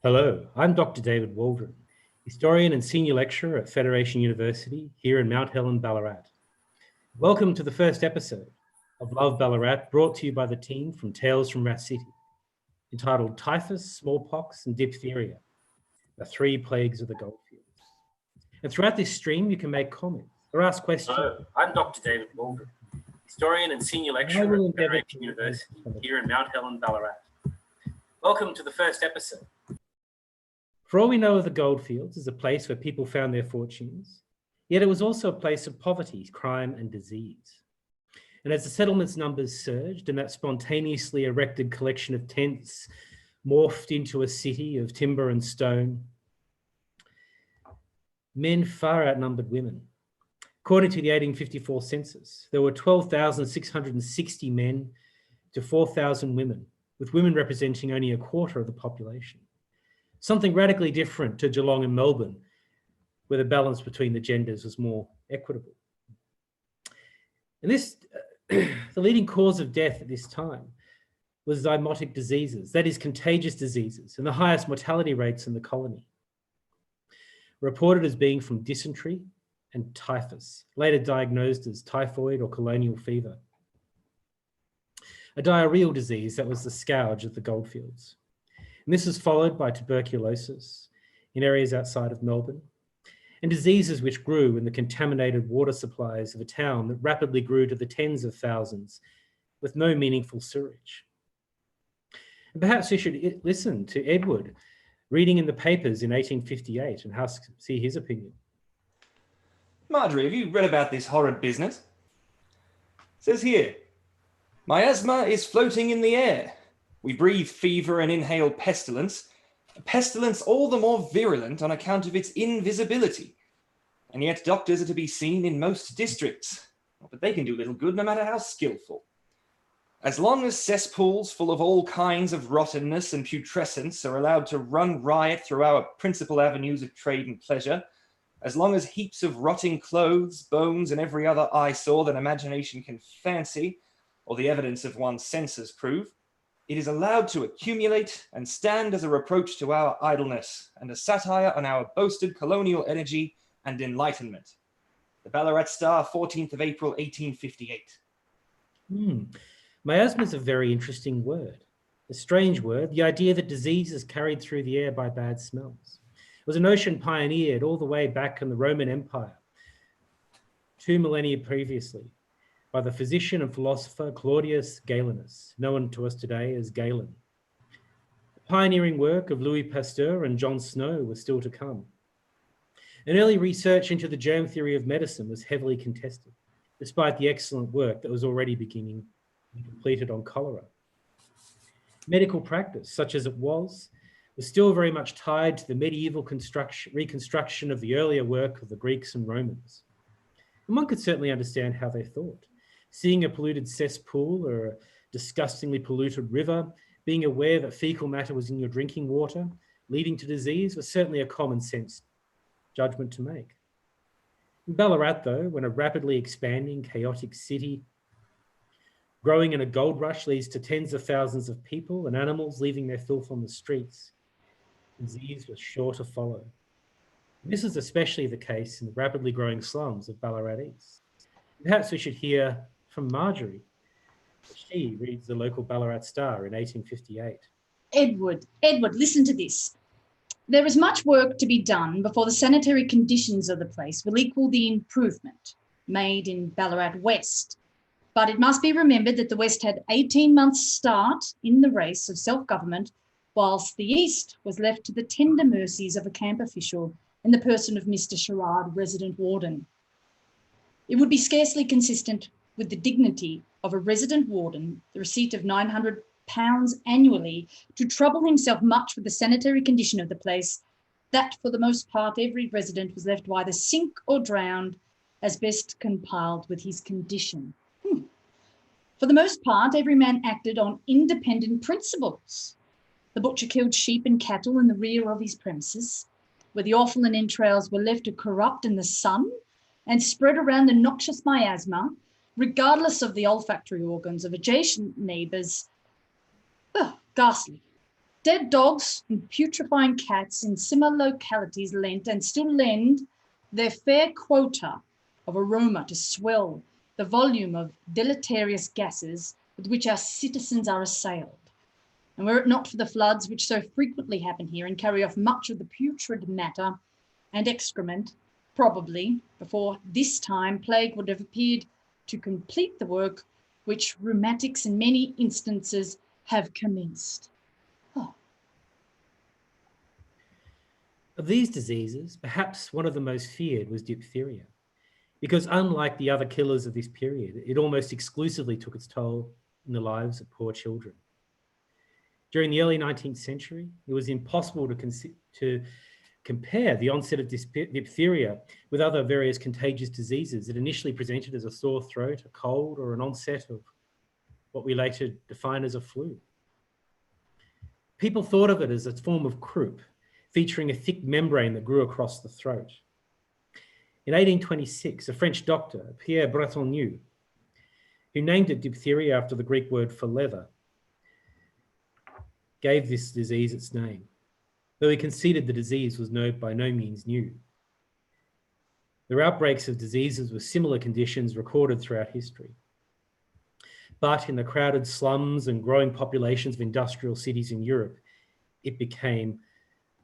Hello, I'm Dr. David Waldron, historian and senior lecturer at Federation University here in Mount Helen, Ballarat. Welcome to the first episode of Love Ballarat, brought to you by the team from Tales from Rat City, entitled Typhus, Small-pox and Diptheria, the three plagues of the Goldfields. And throughout this stream, you can make comments or ask questions. Hello, I'm Dr. David Waldron, historian and senior lecturer at Federation University here in Mount Helen, Ballarat. Welcome to the first episode. For all we know of the Goldfields as a place where people found their fortunes, yet it was also a place of poverty, crime and disease. And as the settlement's numbers surged and that spontaneously erected collection of tents morphed into a city of timber and stone, men far outnumbered women. According to the 1854 census, there were 12,660 men to 4,000 women, with women representing only a quarter of the population. Something radically different to Geelong and Melbourne, where the balance between the genders was more equitable. And this, the leading cause of death at this time was zymotic diseases, that is contagious diseases, and the highest mortality rates in the colony. Reported as being from dysentery and typhus, later diagnosed as typhoid or colonial fever. A diarrheal disease that was the scourge of the Goldfields. And this was followed by tuberculosis in areas outside of Melbourne, and diseases which grew in the contaminated water supplies of a town that rapidly grew to the tens of thousands with no meaningful sewage. And perhaps we should listen to Edward reading in the papers in 1858 and see his opinion. Marjorie, have you read about this horrid business? It says here, miasma is floating in the air. We breathe fever and inhale pestilence, a pestilence all the more virulent on account of its invisibility. And yet doctors are to be seen in most districts, but they can do little good no matter how skillful. As long as cesspools full of all kinds of rottenness and putrescence are allowed to run riot through our principal avenues of trade and pleasure, as long as heaps of rotting clothes, bones, and every other eyesore that imagination can fancy, or the evidence of one's senses prove, it is allowed to accumulate and stand as a reproach to our idleness and a satire on our boasted colonial energy and enlightenment. The Ballarat Star, 14th of April, 1858. Miasma is a very interesting word, a strange word, the idea that disease is carried through the air by bad smells. It was a notion pioneered all the way back in the Roman Empire, 2 millennia previously, by the physician and philosopher Claudius Galenus, known to us today as Galen. The pioneering work of Louis Pasteur and John Snow was still to come. An early research into the germ theory of medicine was heavily contested, despite the excellent work that was already beginning to be completed on cholera. Medical practice, such as it was still very much tied to the medieval reconstruction of the earlier work of the Greeks and Romans. And one could certainly understand how they thought. Seeing a polluted cesspool or a disgustingly polluted river, being aware that fecal matter was in your drinking water, leading to disease, was certainly a common sense judgment to make. In Ballarat, though, when a rapidly expanding, chaotic city growing in a gold rush leads to tens of thousands of people and animals leaving their filth on the streets, disease was sure to follow. This is especially the case in the rapidly growing slums of Ballarat East. Perhaps we should hear from Marjorie. She reads the local Ballarat Star in 1858. Edward, listen to this. There is much work to be done before the sanitary conditions of the place will equal the improvement made in Ballarat West. But it must be remembered that the West had 18 months start in the race of self-government, whilst the East was left to the tender mercies of a camp official in the person of Mr. Sherrard, resident warden. It would be scarcely consistent with the dignity of a resident warden, the receipt of £900 annually, to trouble himself much with the sanitary condition of the place, that for the most part every resident was left to either sink or drowned as best compiled with his condition. For the most part, every man acted on independent principles. The butcher killed sheep and cattle in the rear of his premises, where the offal and entrails were left to corrupt in the sun and spread around the noxious miasma, regardless of the olfactory organs of adjacent neighbours. Ghastly. Dead dogs and putrefying cats in similar localities lent and still lend their fair quota of aroma to swell the volume of deleterious gases with which our citizens are assailed. And were it not for the floods which so frequently happen here and carry off much of the putrid matter and excrement, probably before this time plague would have appeared to complete the work which rheumatics in many instances have commenced. Oh. Of these diseases, perhaps one of the most feared was diphtheria, because unlike the other killers of this period, it almost exclusively took its toll in the lives of poor children. During the early 19th century, it was impossible to compare the onset of diphtheria with other various contagious diseases that initially presented as a sore throat, a cold, or an onset of what we later define as a flu. People thought of it as a form of croup, featuring a thick membrane that grew across the throat. In 1826, a French doctor, Pierre Bretonneau, who named it diphtheria after the Greek word for leather, gave this disease its name, though he conceded the disease was by no means new. There are outbreaks of diseases with similar conditions recorded throughout history. But in the crowded slums and growing populations of industrial cities in Europe, it became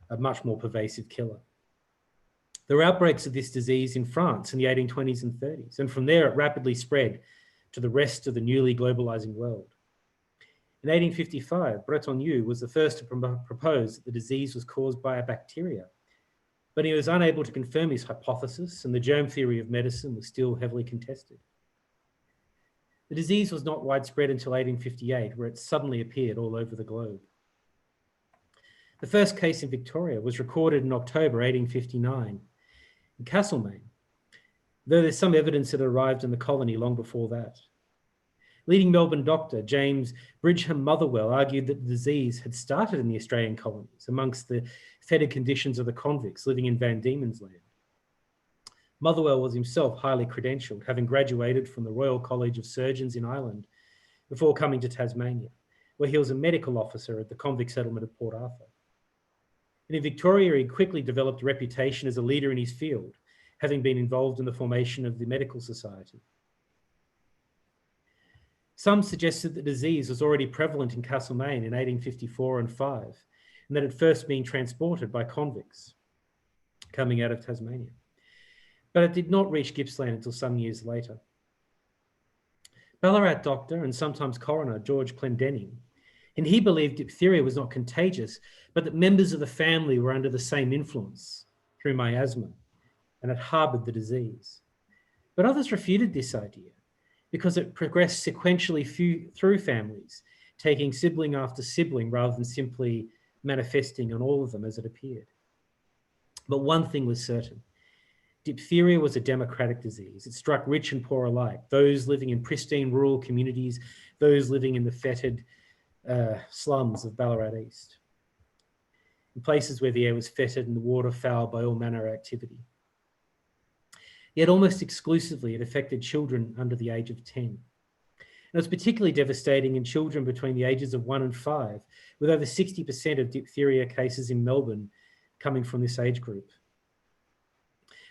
a much more pervasive killer. There were outbreaks of this disease in France in the 1820s and 30s, and from there it rapidly spread to the rest of the newly globalizing world. In 1855, Bretonneau was the first to propose that the disease was caused by a bacteria, but he was unable to confirm his hypothesis, and the germ theory of medicine was still heavily contested. The disease was not widespread until 1858, where it suddenly appeared all over the globe. The first case in Victoria was recorded in October 1859 in Castlemaine, though there's some evidence it arrived in the colony long before that. Leading Melbourne doctor James Bridgham Motherwell argued that the disease had started in the Australian colonies amongst the fetid conditions of the convicts living in Van Diemen's Land. Motherwell was himself highly credentialed, having graduated from the Royal College of Surgeons in Ireland before coming to Tasmania, where he was a medical officer at the convict settlement of Port Arthur. And in Victoria, he quickly developed a reputation as a leader in his field, having been involved in the formation of the Medical Society. Some suggested the disease was already prevalent in Castlemaine in 1854 and 5, and that it first been transported by convicts coming out of Tasmania. But it did not reach Gippsland until some years later. Ballarat doctor and sometimes coroner George Clendenning, and he believed diphtheria was not contagious, but that members of the family were under the same influence through miasma and had harbored the disease. But others refuted this idea because it progressed sequentially through families, taking sibling after sibling rather than simply manifesting on all of them as it appeared. But one thing was certain: diphtheria was a democratic disease. It struck rich and poor alike, those living in pristine rural communities, those living in the fetid slums of Ballarat East, in places where the air was fetid and the water foul by all manner of activity. Yet almost exclusively it affected children under the age of 10. And it was particularly devastating in children between the ages of 1 and 5, with over 60% of diphtheria cases in Melbourne coming from this age group.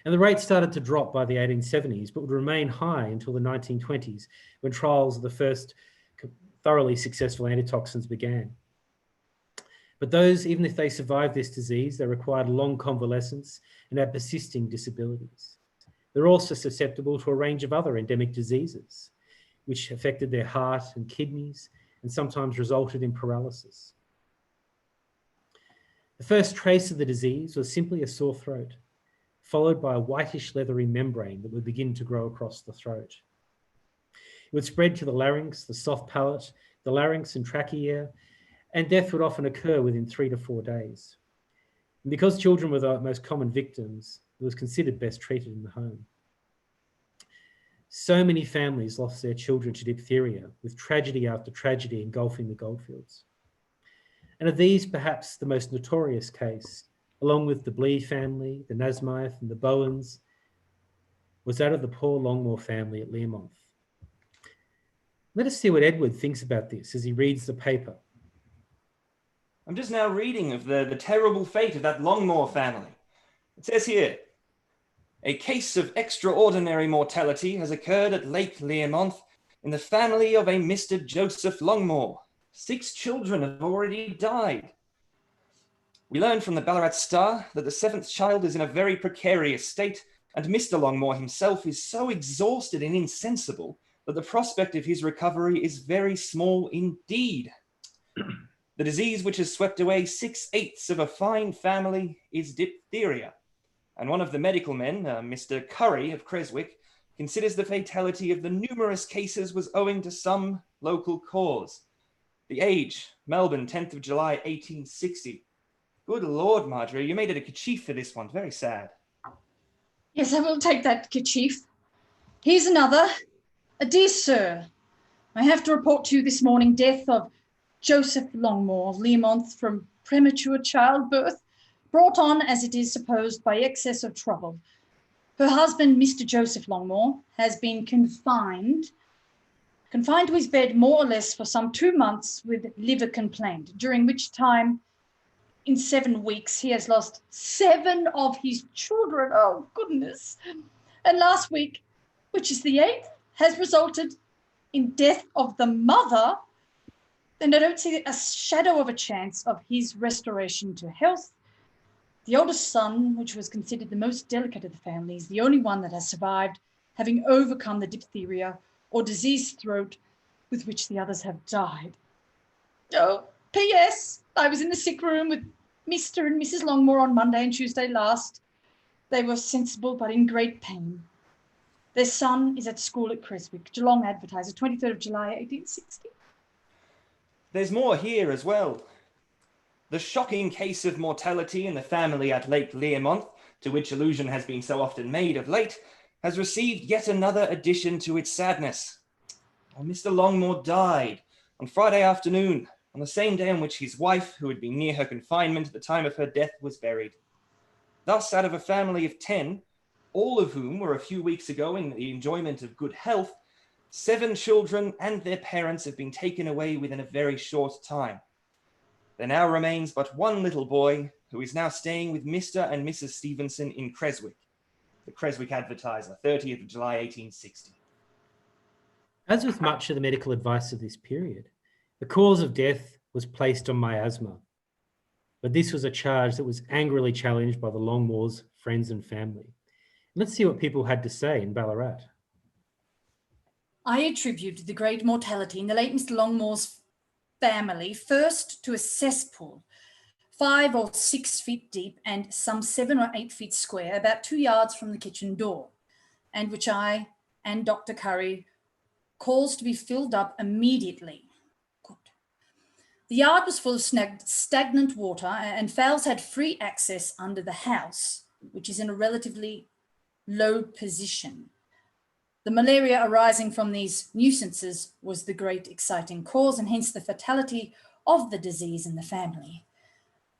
And the rate started to drop by the 1870s, but would remain high until the 1920s, when trials of the first thoroughly successful antitoxins began. But those, even if they survived this disease, they required long convalescence and had persisting disabilities. They're also susceptible to a range of other endemic diseases, which affected their heart and kidneys and sometimes resulted in paralysis. The first trace of the disease was simply a sore throat, followed by a whitish leathery membrane that would begin to grow across the throat. It would spread to the larynx, the soft palate, the larynx and trachea, and death would often occur within 3 to 4 days. And because children were the most common victims, it was considered best treated in the home. So many families lost their children to diphtheria, with tragedy after tragedy engulfing the Goldfields. And of these, perhaps the most notorious case, along with the Blee family, the Nasmyth and the Bowens, was that of the poor Longmore family at Learmonth. Let us see what Edward thinks about this as he reads the paper. I'm just now reading of the terrible fate of that Longmore family. It says here, a case of extraordinary mortality has occurred at Lake Learmonth in the family of a Mr. Joseph Longmore. 6 children have already died. We learn from the Ballarat Star that the 7th child is in a very precarious state, and Mr. Longmore himself is so exhausted and insensible that the prospect of his recovery is very small indeed. The disease which has swept away 6/8 of a fine family is diphtheria, and one of the medical men, Mr. Curry of Creswick, considers the fatality of the numerous cases was owing to some local cause. The age, Melbourne, 10th of July, 1860. Good Lord, Marjorie, you made it a kerchief for this one. Very sad. Yes, I will take that kerchief. Here's another. Dear Sir, I have to report to you this morning death of Joseph Longmore of Learmonth from premature childbirth, brought on, as it is supposed, by excess of trouble. Her husband, Mr. Joseph Longmore, has been confined to his bed more or less for some 2 months with liver complaint, during which time, in 7 weeks, he has lost 7 of his children. Oh, goodness. And last week, which is the 8th, has resulted in death of the mother. And I don't see a shadow of a chance of his restoration to health. The oldest son, which was considered the most delicate of the family, is the only one that has survived, having overcome the diphtheria or diseased throat with which the others have died. Oh, P.S. I was in the sick room with Mr. and Mrs. Longmore on Monday and Tuesday last. They were sensible but in great pain. Their son is at school at Creswick. Geelong Advertiser, 23rd of July, 1860. There's more here as well. The shocking case of mortality in the family at Lake Learmonth, to which allusion has been so often made of late, has received yet another addition to its sadness. Mr. Longmore died on Friday afternoon, on the same day on which his wife, who had been near her confinement at the time of her death, was buried. Thus, out of a family of 10, all of whom were a few weeks ago in the enjoyment of good health, 7 children and their parents have been taken away within a very short time. There now remains but one little boy, who is now staying with Mr. and Mrs. Stevenson in Creswick. The Creswick Advertiser, 30th of July, 1860. As with much of the medical advice of this period, the cause of death was placed on miasma. But this was a charge that was angrily challenged by the Longmores' friends and family. Let's see what people had to say in Ballarat. I attribute the great mortality in the late Mr. Longmore's family first to a cesspool, 5 or 6 feet deep and some 7 or 8 feet square, about 2 yards from the kitchen door, and which I and Dr. Curry caused to be filled up immediately. Good. The yard was full of stagnant water, and fowls had free access under the house, which is in a relatively low position. The malaria arising from these nuisances was the great exciting cause, and hence the fatality of the disease in the family.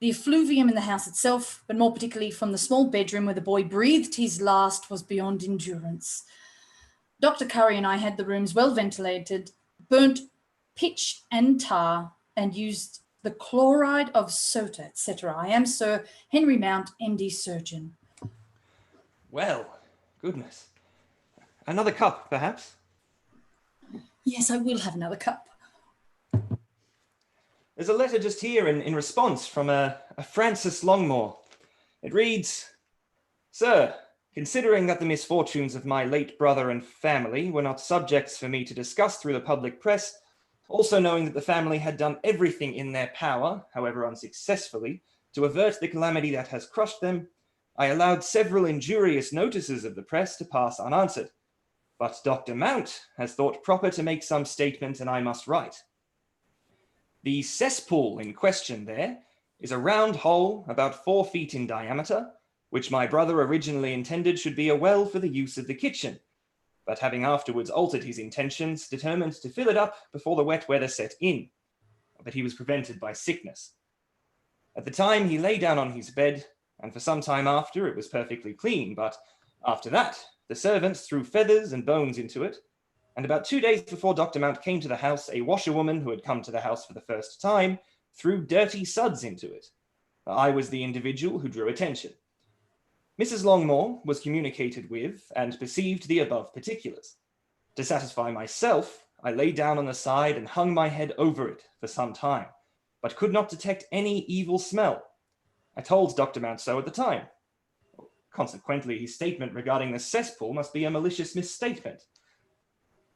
The effluvium in the house itself, but more particularly from the small bedroom where the boy breathed his last, was beyond endurance. Dr. Curry and I had the rooms well ventilated, burnt pitch and tar, and used the chloride of soda, etc. I am Sir Henry Mount, MD Surgeon. Well, goodness. Another cup, perhaps? Yes, I will have another cup. There's a letter just here in response from a Francis Longmore. It reads, Sir, considering that the misfortunes of my late brother and family were not subjects for me to discuss through the public press, also knowing that the family had done everything in their power, however unsuccessfully, to avert the calamity that has crushed them, I allowed several injurious notices of the press to pass unanswered. But Dr. Mount has thought proper to make some statement, and I must write. The cesspool in question there is a round hole about 4 feet in diameter, which my brother originally intended should be a well for the use of the kitchen, but having afterwards altered his intentions, determined to fill it up before the wet weather set in, but he was prevented by sickness. At the time he lay down on his bed, and for some time after it was perfectly clean, but after that the servants threw feathers and bones into it, and about 2 days before Dr. Mount came to the house, a washerwoman who had come to the house for the first time threw dirty suds into it. I was the individual who drew attention. Mrs. Longmore was communicated with and perceived the above particulars. To satisfy myself, I lay down on the side and hung my head over it for some time, but could not detect any evil smell. I told Dr. Mount so at the time. Consequently, his statement regarding the cesspool must be a malicious misstatement.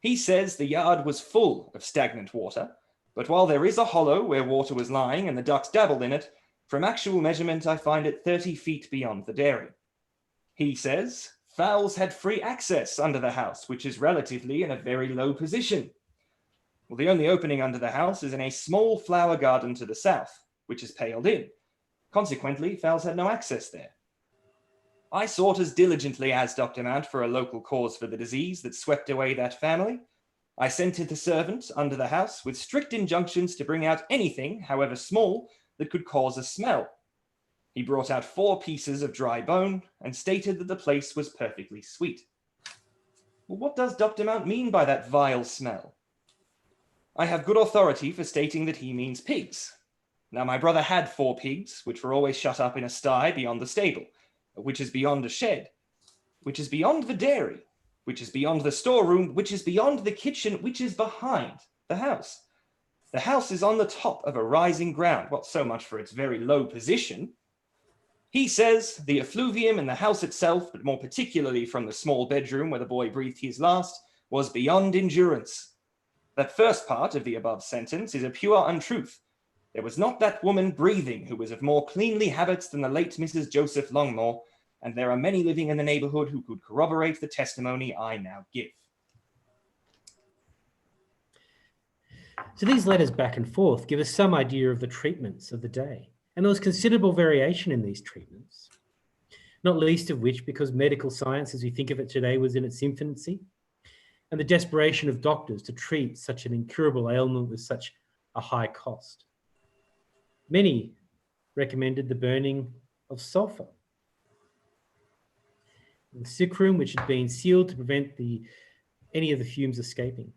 He says the yard was full of stagnant water, but while there is a hollow where water was lying and the ducks dabbled in it, from actual measurement I find it 30 feet beyond the dairy. He says fowls had free access under the house, which is relatively in a very low position. Well, the only opening under the house is in a small flower garden to the south, which is paled in. Consequently, fowls had no access there. I sought as diligently as Dr. Mount for a local cause for the disease that swept away that family. I sent the servant under the house with strict injunctions to bring out anything, however small, that could cause a smell. He brought out 4 pieces of dry bone and stated that the place was perfectly sweet. Well, what does Dr. Mount mean by that vile smell? I have good authority for stating that he means pigs. Now, my brother had 4 pigs, which were always shut up in a sty beyond the stable, which is beyond a shed, which is beyond the dairy, which is beyond the storeroom, which is beyond the kitchen, which is behind the house. The house is on the top of a rising ground. Well, so much for its very low position. He says the effluvium in the house itself, but more particularly from the small bedroom where the boy breathed his last, was beyond endurance. That first part of the above sentence is a pure untruth. There was not that woman breathing who was of more cleanly habits than the late Mrs. Joseph Longmore, and there are many living in the neighbourhood who could corroborate the testimony I now give. So these letters back and forth give us some idea of the treatments of the day. And there was considerable variation in these treatments, not least of which because medical science, as we think of it today, was in its infancy, and the desperation of doctors to treat such an incurable ailment with such a high cost. Many recommended the burning of sulphur in the sick room, which had been sealed to prevent any of the fumes escaping.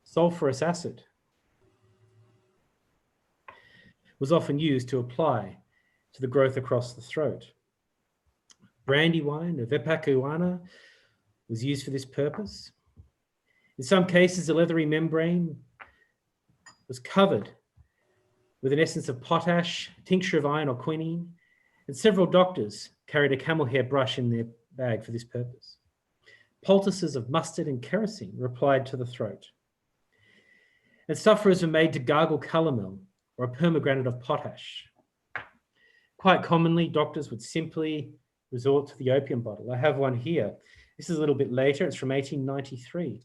Sulphurous acid was often used to apply to the growth across the throat. Brandywine of Epacuana was used for this purpose. In some cases, the leathery membrane was covered with an essence of potash, tincture of iron or quinine, and several doctors carried a camel hair brush in their bag for this purpose. Poultices of mustard and kerosene were applied to the throat. And sufferers were made to gargle calomel or a permangranate of potash. Quite commonly, doctors would simply resort to the opium bottle. I have one here. This is a little bit later. It's from 1893.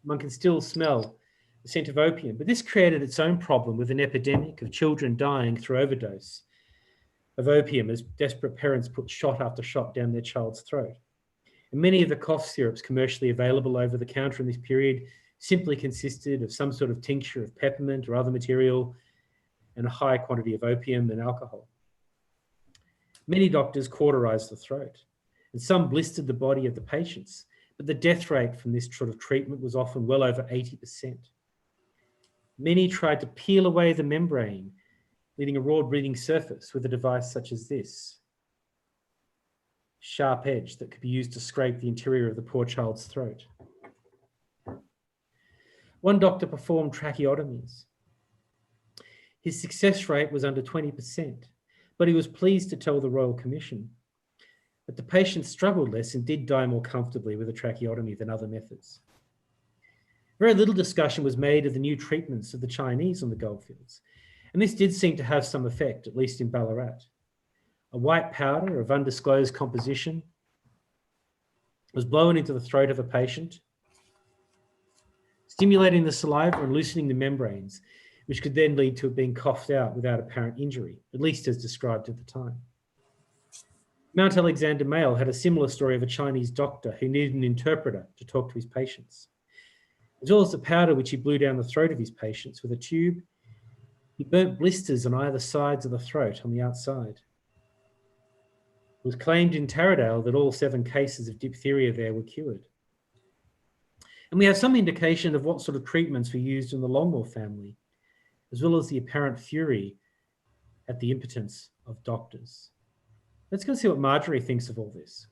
One can still smell the scent of opium, but this created its own problem with an epidemic of children dying through overdose of opium as desperate parents put shot after shot down their child's throat. And many of the cough syrups commercially available over the counter in this period simply consisted of some sort of tincture of peppermint or other material and a high quantity of opium and alcohol. Many doctors cauterized the throat, and some blistered the body of the patients, but the death rate from this sort of treatment was often well over 80%. Many tried to peel away the membrane, leaving a raw breathing surface with a device such as this sharp edge that could be used to scrape the interior of the poor child's throat. One doctor performed tracheotomies. His success rate was under 20%, but he was pleased to tell the Royal Commission that the patients struggled less and did die more comfortably with a tracheotomy than other methods. Very little discussion was made of the new treatments of the Chinese on the Goldfields, and this did seem to have some effect, at least in Ballarat. A white powder of undisclosed composition was blown into the throat of a patient, stimulating the saliva and loosening the membranes, which could then lead to it being coughed out without apparent injury, at least as described at the time. Mount Alexander Mail had a similar story of a Chinese doctor who needed an interpreter to talk to his patients. As well as the powder which he blew down the throat of his patients with a tube, he burnt blisters on either sides of the throat on the outside. It was claimed in Taradale that all 7 cases of diphtheria there were cured. And we have some indication of what sort of treatments were used in the Longmore family, as well as the apparent fury at the impotence of doctors. Let's go see what Marjorie thinks of all this.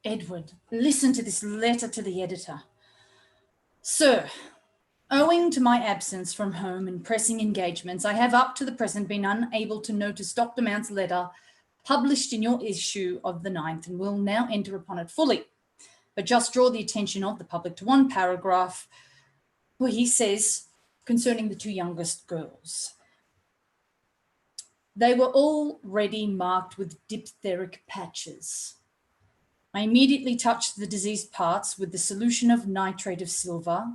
Edward, listen to this letter to the editor. Sir, owing to my absence from home and pressing engagements, I have up to the present been unable to notice Dr. Mount's letter published in your issue of the 9th and will now enter upon it fully. But just draw the attention of the public to one paragraph where he says, concerning the 2 youngest girls, they were already marked with diphtheric patches. I immediately touched the diseased parts with the solution of nitrate of silver,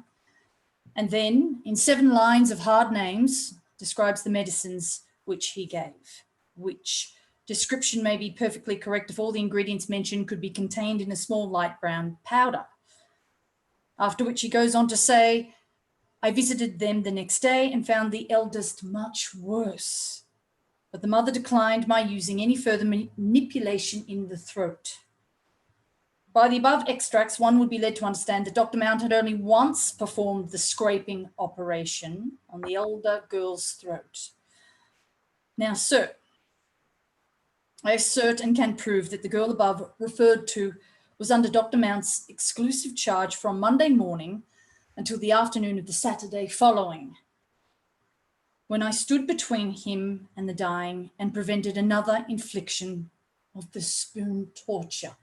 and then, in 7 lines of hard names, describes the medicines which he gave, which description may be perfectly correct if all the ingredients mentioned could be contained in a small light brown powder. After which he goes on to say, I visited them the next day and found the eldest much worse, but the mother declined my using any further manipulation in the throat. By the above extracts, one would be led to understand that Dr. Mount had only once performed the scraping operation on the older girl's throat. Now, sir, I assert and can prove that the girl above referred to was under Dr. Mount's exclusive charge from Monday morning until the afternoon of the Saturday following, when I stood between him and the dying and prevented another infliction of the spoon torture.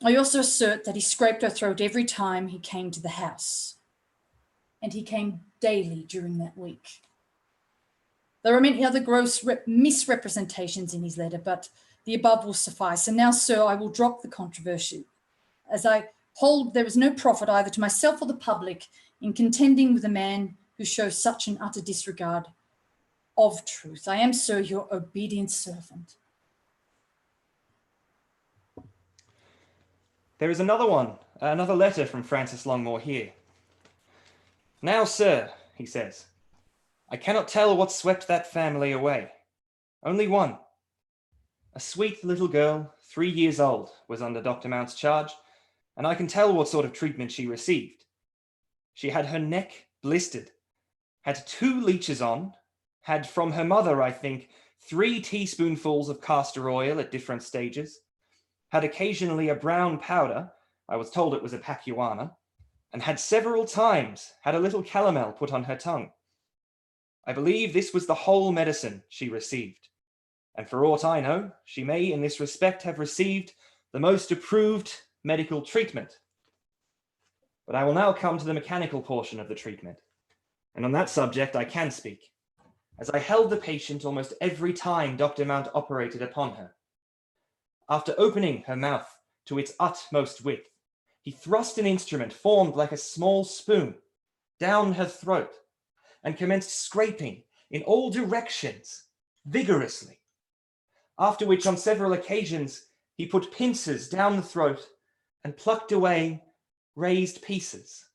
I also assert that he scraped her throat every time he came to the house, and he came daily during that week. There are many other gross misrepresentations in his letter, but the above will suffice. And now, sir, I will drop the controversy, as I hold there is no profit either to myself or the public in contending with a man who shows such an utter disregard of truth. I am, sir, your obedient servant. There is another letter from Francis Longmore here. Now, sir, he says, I cannot tell what swept that family away. Only one. A sweet little girl, 3 years old, was under Dr. Mount's charge, and I can tell what sort of treatment she received. She had her neck blistered, had 2 leeches on, had from her mother, I think, 3 teaspoonfuls of castor oil at different stages, had occasionally a brown powder, I was told it was a pacuana, and had several times had a little calomel put on her tongue. I believe this was the whole medicine she received, and for aught I know, she may in this respect have received the most approved medical treatment. But I will now come to the mechanical portion of the treatment, and on that subject I can speak, as I held the patient almost every time Dr. Mount operated upon her. After opening her mouth to its utmost width, he thrust an instrument formed like a small spoon down her throat and commenced scraping in all directions vigorously, after which on several occasions he put pincers down the throat and plucked away raised pieces.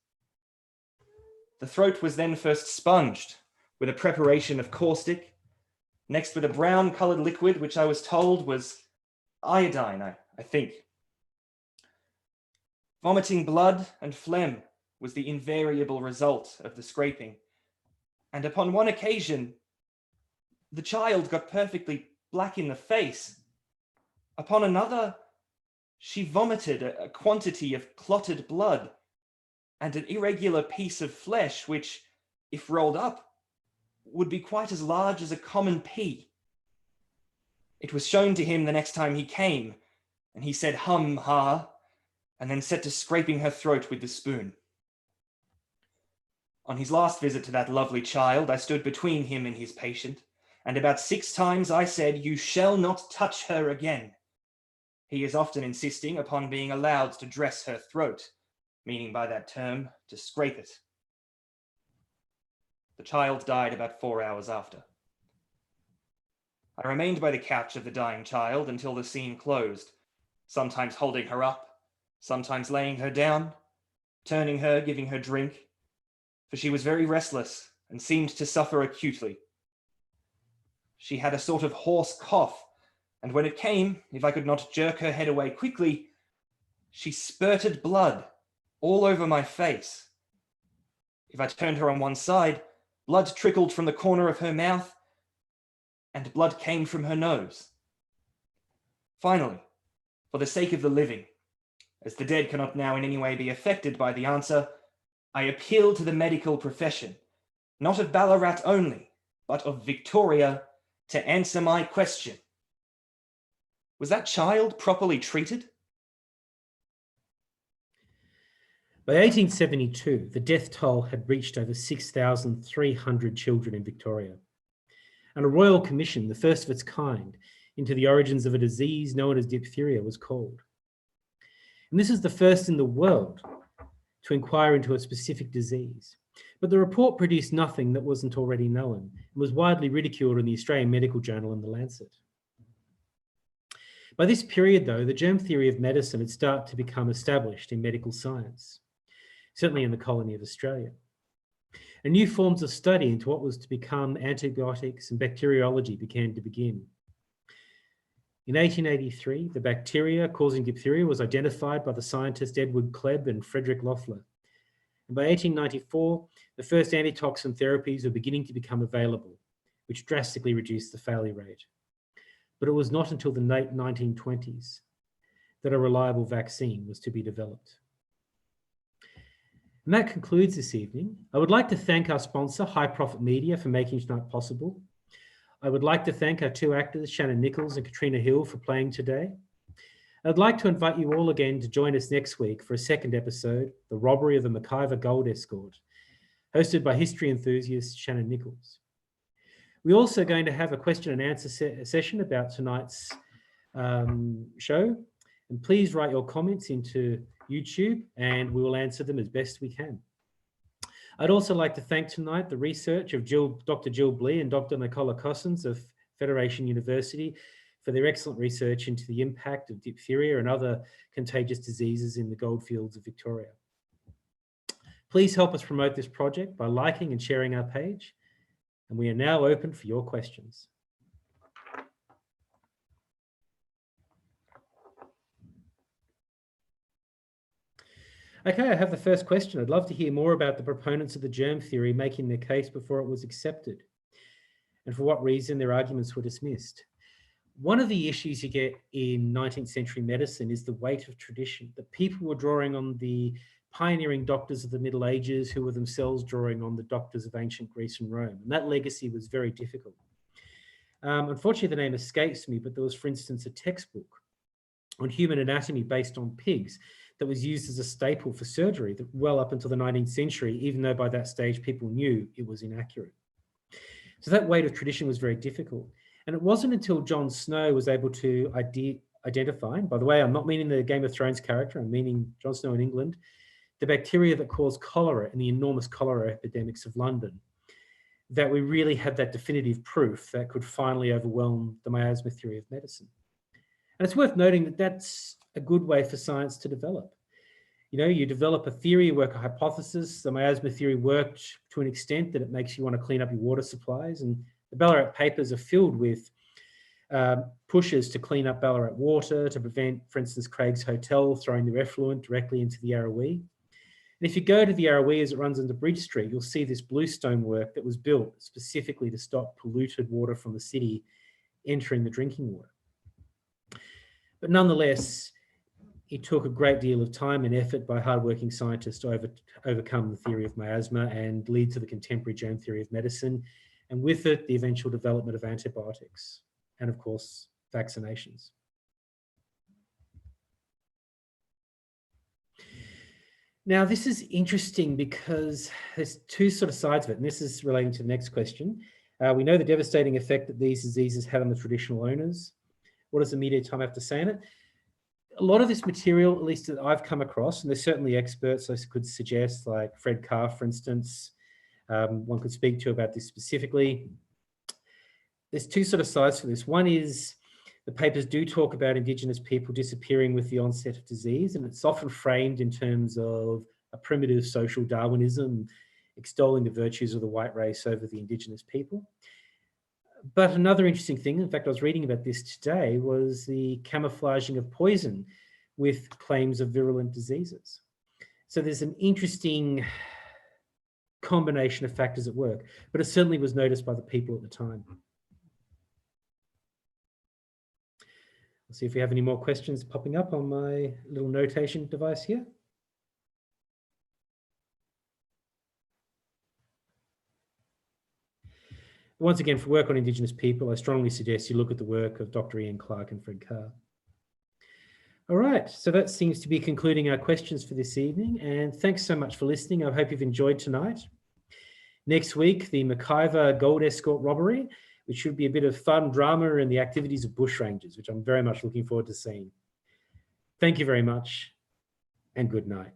The throat was then first sponged with a preparation of caustic, next with a brown-colored liquid which I was told was iodine, I think. Vomiting blood and phlegm was the invariable result of the scraping, and upon one occasion, the child got perfectly black in the face. Upon another, she vomited a quantity of clotted blood and an irregular piece of flesh which, if rolled up, would be quite as large as a common pea. It was shown to him the next time he came, and he said hum, ha, and then set to scraping her throat with the spoon. On his last visit to that lovely child, I stood between him and his patient, and about 6 times I said, you shall not touch her again. He is often insisting upon being allowed to dress her throat, meaning by that term, to scrape it. The child died about 4 hours after. I remained by the couch of the dying child until the scene closed, sometimes holding her up, sometimes laying her down, turning her, giving her drink, for she was very restless and seemed to suffer acutely. She had a sort of hoarse cough, and when it came, if I could not jerk her head away quickly, she spurted blood all over my face. If I turned her on one side, blood trickled from the corner of her mouth, and blood came from her nose. Finally, for the sake of the living, as the dead cannot now in any way be affected by the answer, I appeal to the medical profession, not of Ballarat only, but of Victoria, to answer my question. Was that child properly treated? By 1872, the death toll had reached over 6,300 children in Victoria. And a royal commission, the first of its kind, into the origins of a disease known as diphtheria was called. And this is the first in the world to inquire into a specific disease. But the report produced nothing that wasn't already known and was widely ridiculed in the Australian Medical Journal and The Lancet. By this period, though, the germ theory of medicine had started to become established in medical science, certainly in the colony of Australia. And new forms of study into what was to become antibiotics and bacteriology began to begin. In 1883, the bacteria causing diphtheria was identified by the scientists Edward Klebb and Frederick Loeffler. And by 1894, the first antitoxin therapies were beginning to become available, which drastically reduced the failure rate. But it was not until the late 1920s that a reliable vaccine was to be developed. And that concludes this evening. I would like to thank our sponsor, High Profit Media, for making tonight possible. I would like to thank our two actors, Shannon Nichols and Katrina Hill, for playing today. I'd like to invite you all again to join us next week for a second episode, The Robbery of the McIver Gold Escort, hosted by history enthusiast Shannon Nichols. We're also going to have a question and answer session about tonight's show. And please write your comments into YouTube and we will answer them as best we can. I'd also like to thank tonight the research of Dr. Jill Blee and Dr. Nicola Cossins of Federation University for their excellent research into the impact of diphtheria and other contagious diseases in the Goldfields of Victoria. Please help us promote this project by liking and sharing our page. And we are now open for your questions. Okay, I have the first question. I'd love to hear more about the proponents of the germ theory making their case before it was accepted, and for what reason their arguments were dismissed. One of the issues you get in 19th century medicine is the weight of tradition, that people were drawing on the pioneering doctors of the Middle Ages who were themselves drawing on the doctors of ancient Greece and Rome. And that legacy was very difficult. Unfortunately, the name escapes me, but there was, for instance, a textbook on human anatomy based on pigs that was used as a staple for surgery well up until the 19th century, even though by that stage people knew it was inaccurate. So that weight of tradition was very difficult. And it wasn't until Jon Snow was able to identify, and by the way, I'm not meaning the Game of Thrones character, I'm meaning Jon Snow in England, the bacteria that caused cholera and the enormous cholera epidemics of London, that we really had that definitive proof that could finally overwhelm the miasma theory of medicine. And it's worth noting that that's a good way for science to develop. You know, you develop a theory, you work a hypothesis. The miasma theory worked to an extent that it makes you want to clean up your water supplies. And the Ballarat papers are filled with pushes to clean up Ballarat water, to prevent, for instance, Craig's Hotel throwing their effluent directly into the Yarrawee. And if you go to the Yarrawee as it runs into Bridge Street, you'll see this bluestone work that was built specifically to stop polluted water from the city entering the drinking water. But nonetheless, it took a great deal of time and effort by hardworking scientists to overcome the theory of miasma and lead to the contemporary germ theory of medicine, and with it, the eventual development of antibiotics and, of course, vaccinations. Now, this is interesting because there's two sort of sides of it, and this is relating to the next question. We know the devastating effect that these diseases had on the traditional owners. What does the media time have to say on it? A lot of this material, at least that I've come across, and there's certainly experts I could suggest, like Fred Carr, for instance, one could speak to about this specifically. There's two sort of sides to this. One is the papers do talk about Indigenous people disappearing with the onset of disease, and it's often framed in terms of a primitive social Darwinism, extolling the virtues of the white race over the Indigenous people. But another interesting thing, in fact, I was reading about this today, was the camouflaging of poison with claims of virulent diseases. So there's an interesting combination of factors at work, but it certainly was noticed by the people at the time. Let's see if we have any more questions popping up on my little notation device here. Once again, for work on Indigenous people, I strongly suggest you look at the work of Dr. Ian Clark and Fred Carr. All right, so that seems to be concluding our questions for this evening, and thanks so much for listening. I hope you've enjoyed tonight. Next week, the McIver Gold Escort robbery, which should be a bit of fun drama and the activities of bushrangers, which I'm very much looking forward to seeing. Thank you very much, and good night.